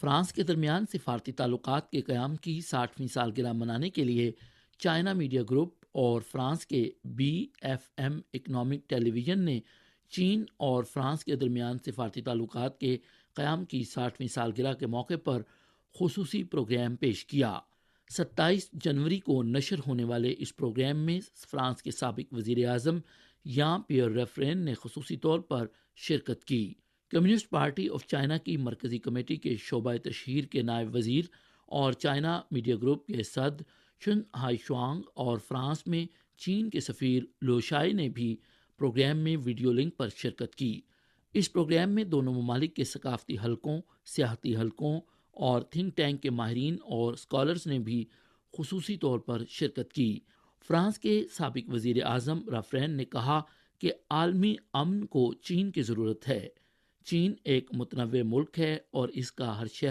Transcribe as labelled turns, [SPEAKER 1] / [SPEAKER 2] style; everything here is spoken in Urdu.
[SPEAKER 1] فرانس کے درمیان سفارتی تعلقات کے قیام کی 60ویں سالگرہ منانے کے لیے چائنا میڈیا گروپ اور فرانس کے BFM اکنامک ٹیلی ویژن نے چین اور فرانس کے درمیان سفارتی تعلقات کے قیام کی 60ویں سالگرہ کے موقع پر خصوصی پروگرام پیش کیا۔ 27 جنوری کو نشر ہونے والے اس پروگرام میں فرانس کے سابق وزیر اعظم یان پیئر ریفرین نے خصوصی طور پر شرکت کی۔ کمیونسٹ پارٹی آف چائنا کی مرکزی کمیٹی کے شعبہ تشہیر کے نائب وزیر اور چائنا میڈیا گروپ کے صدر چن ہائی شوانگ اور فرانس میں چین کے سفیر لو شائے نے بھی پروگرام میں ویڈیو لنک پر شرکت کی۔ اس پروگرام میں دونوں ممالک کے ثقافتی حلقوں، سیاحتی حلقوں اور تھنک ٹینک کے ماہرین اور اسکالرز نے بھی خصوصی طور پر شرکت کی۔ فرانس کے سابق وزیر اعظم ریفرین نے کہا کہ عالمی امن کو چین کی ضرورت ہے۔ چین ایک متنوع ملک ہے اور اس کا ہر شہر